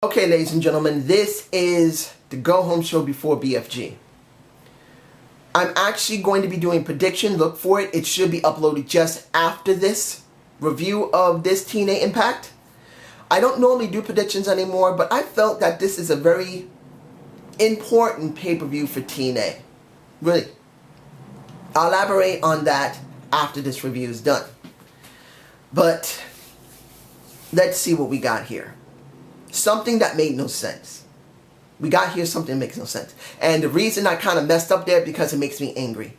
Okay, ladies and gentlemen, this is the go-home show before BFG. I'm actually going to be doing prediction. Look for it. It should be uploaded just after this review of this TNA Impact. I don't normally do predictions anymore, but I felt that this is a very important pay-per-view for TNA. Really. I'll elaborate on that after this review is done. But let's see what we got here. Something that made no sense. We got here something that makes no sense. And the reason I kind of messed up there because it makes me angry.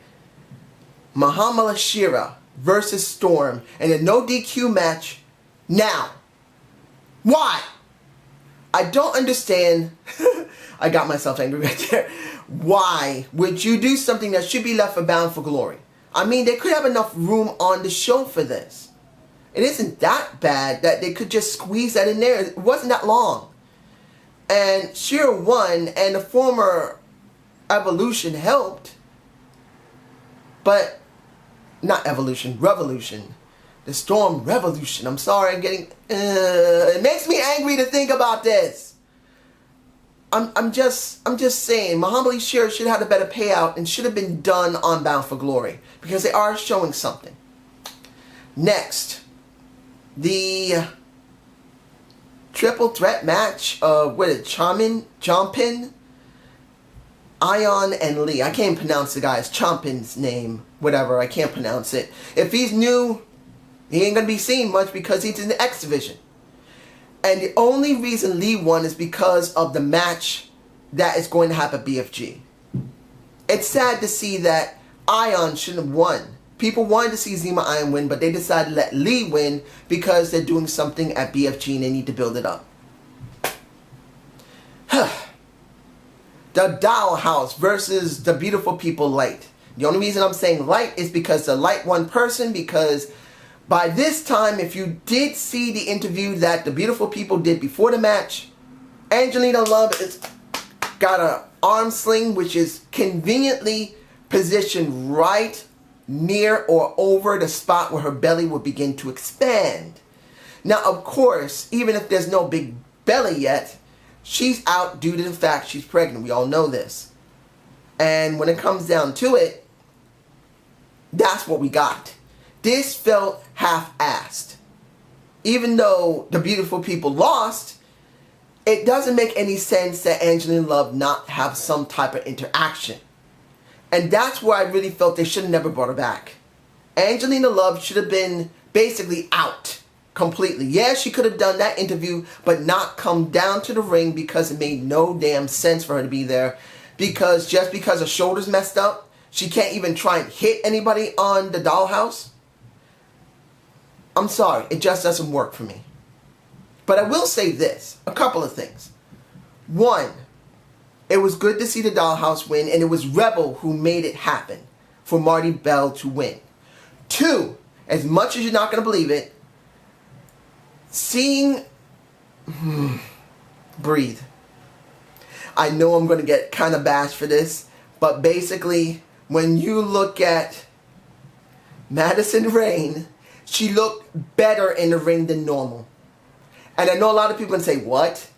Muhammad Shira versus Storm in a no DQ match now. Why? I don't understand. I got myself angry right there. Why would you do something that should be left for Bound for Glory? I mean, they could have enough room on the show for this. It isn't that bad that they could just squeeze that in there. It wasn't that long. And Shira won, and the former Evolution helped. But, not Evolution, Revolution. The Storm Revolution. I'm sorry, I'm getting... it makes me angry to think about this. I'm just saying, Muhammad Shira should have had a better payout and should have been done on Bound for Glory. Because they are showing something. Next. The triple threat match of Chompin, Ion, and Lee. I can't pronounce the guy's Chompin's name. Whatever, I can't pronounce it. If he's new, he ain't gonna be seen much because he's in the X division. And the only reason Lee won is because of the match that is going to happen at BFG. It's sad to see that Ion shouldn't have won. People wanted to see Zima Iron win, but they decided to let Lee win because they're doing something at BFG and they need to build it up. The Dollhouse versus the Beautiful People Light. The only reason I'm saying Light is because the Light one person, because by this time, if you did see the interview that the Beautiful People did before the match, Angelina Love has got an arm sling which is conveniently positioned right near or over the spot where her belly will begin to expand. Now, of course, even if there's no big belly yet, she's out due to the fact she's pregnant. We all know this. And when it comes down to it, that's what we got. This felt half-assed. Even though the Beautiful People lost, it doesn't make any sense that Angelina Love not have some type of interaction. And that's where I really felt they should have never brought her back. Angelina Love should have been basically out completely. Yeah, she could have done that interview, but not come down to the ring because it made no damn sense for her to be there. Because just because her shoulder's messed up, she can't even try and hit anybody on the Dollhouse. I'm sorry, it just doesn't work for me. But I will say this, a couple of things. One, it was good to see the Dollhouse win, and it was Rebel who made it happen for Marty Bell to win. Two, as much as you're not going to believe it, seeing... breathe. I know I'm going to get kind of bashed for this, but basically, when you look at Madison Rayne, she looked better in the ring than normal. And I know a lot of people can say, what?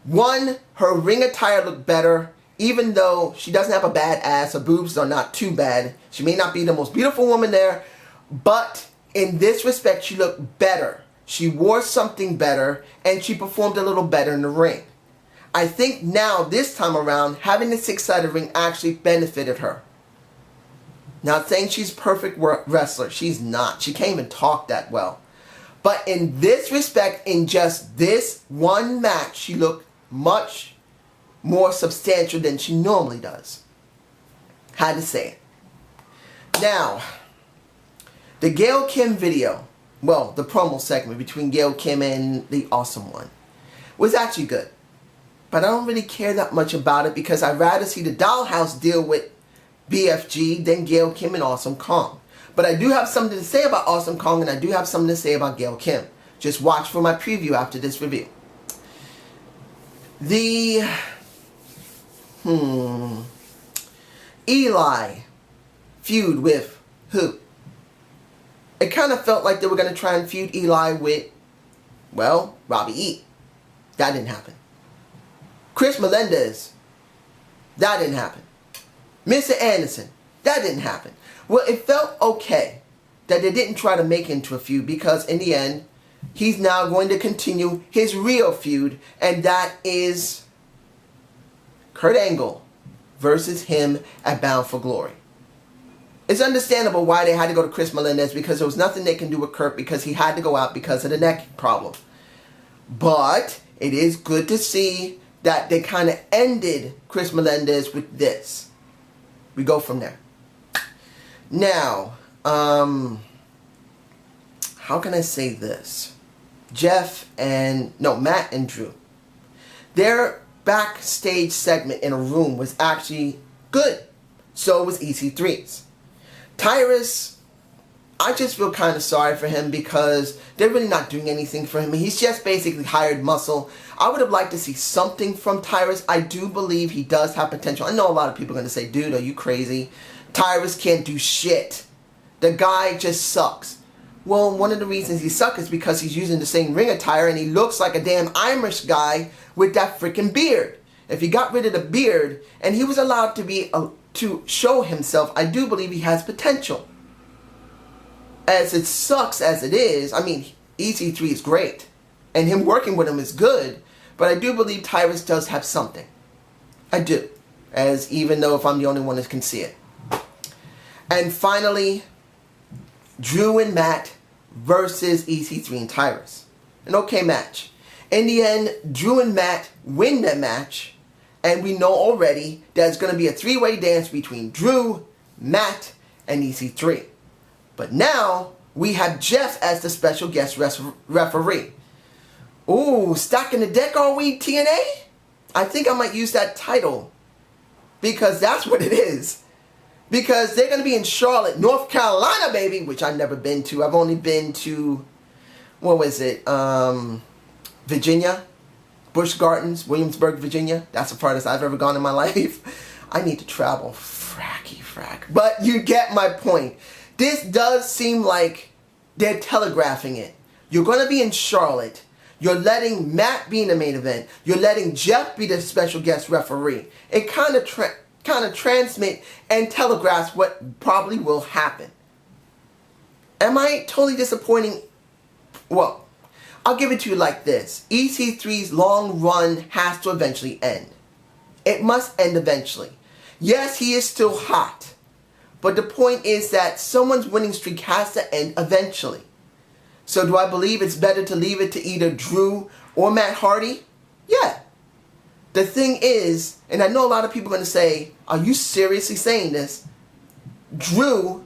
One, her ring attire looked better, even though she doesn't have a bad ass. Her boobs are not too bad. She may not be the most beautiful woman there, but in this respect, she looked better. She wore something better, and she performed a little better in the ring. I think now, this time around, having the six-sided ring actually benefited her. Not saying she's a perfect wrestler. She's not. She can't even talk that well. But in this respect, in just this one match, she looked much more substantial than she normally does. Had to say it. Now, the Gail Kim video, well, the promo segment between Gail Kim and the Awesome One, was actually good. But I don't really care that much about it because I'd rather see the Dollhouse deal with BFG than Gail Kim and Awesome Kong. But I do have something to say about Awesome Kong, and I do have something to say about Gail Kim. Just watch for my preview after this review. The Eli feud with who? It kind of felt like they were going to try and feud Eli with, well, Robbie E. That didn't happen. Chris Melendez, that didn't happen. Mr. Anderson, that didn't happen. Well, it felt okay that they didn't try to make it into a feud, because in the end, he's now going to continue his real feud, and that is Kurt Angle versus him at Bound for Glory. It's understandable why they had to go to Chris Melendez, because there was nothing they can do with Kurt, because he had to go out because of the neck problem. But it is good to see that they kind of ended Chris Melendez with this. We go from there. Now, how can I say this? Matt and Drew. Their backstage segment in a room was actually good. So was Ec3's. Tyrus, I just feel kind of sorry for him, because they're really not doing anything for him. He's just basically hired muscle. I would have liked to see something from Tyrus. I do believe he does have potential. I know a lot of people are going to say, dude, are you crazy? Tyrus can't do shit. The guy just sucks. Well, one of the reasons he sucks is because he's using the same ring attire, and he looks like a damn Irish guy with that freaking beard. If he got rid of the beard and he was allowed to show himself, I do believe he has potential. As it sucks as it is, I mean, Ec3 is great, and him working with him is good, but I do believe Tyrus does have something. I do, as even though if I'm the only one that can see it. And finally, Drew and Matt versus Ec3 and Tyrus. An okay match. In the end, Drew and Matt win that match, and we know already that it's going to be a three-way dance between Drew, Matt, and Ec3. But now, we have Jeff as the special guest referee. Ooh, stacking the deck, are we, TNA? I think I might use that title, because that's what it is. Because they're going to be in Charlotte, North Carolina, baby, which I've never been to. I've only been to, what was it, Virginia, Busch Gardens, Williamsburg, Virginia. That's the farthest I've ever gone in my life. I need to travel, frack. But you get my point. This does seem like they're telegraphing it. You're going to be in Charlotte. You're letting Matt be in the main event. You're letting Jeff be the special guest referee. It kind of transmit and telegraphs what probably will happen. Am I totally disappointing? Well, I'll give it to you like this. EC3's long run has to eventually end. It must end eventually. Yes, he is still hot. But the point is that someone's winning streak has to end eventually. So do I believe it's better to leave it to either Drew or Matt Hardy? Yeah. The thing is, and I know a lot of people are going to say, are you seriously saying this? Drew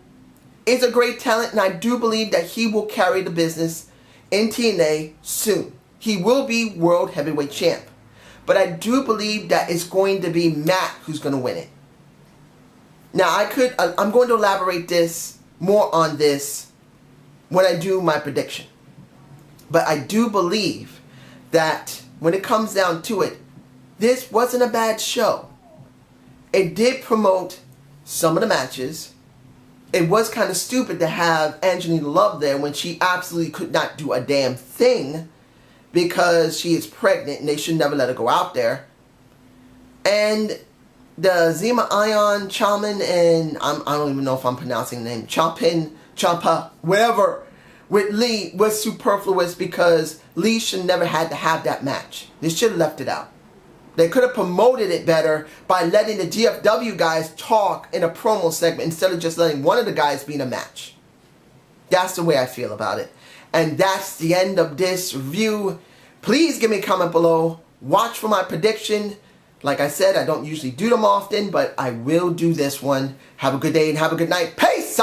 is a great talent, and I do believe that he will carry the business in TNA soon. He will be World Heavyweight Champ. But I do believe that it's going to be Matt who's going to win it. Now, I'm going to elaborate more on this when I do my prediction. But I do believe that when it comes down to it, this wasn't a bad show. It did promote some of the matches. It was kind of stupid to have Angelina Love there when she absolutely could not do a damn thing because she is pregnant and they should never let her go out there. And the Zima Ion Chalman and I don't even know if I'm pronouncing the name, Champa, whatever, with Lee was superfluous because Lee should never had to have that match. They should have left it out. They could have promoted it better by letting the GFW guys talk in a promo segment instead of just letting one of the guys be in a match. That's the way I feel about it. And that's the end of this review. Please give me a comment below. Watch for my prediction. Like I said, I don't usually do them often, but I will do this one. Have a good day and have a good night. Peace!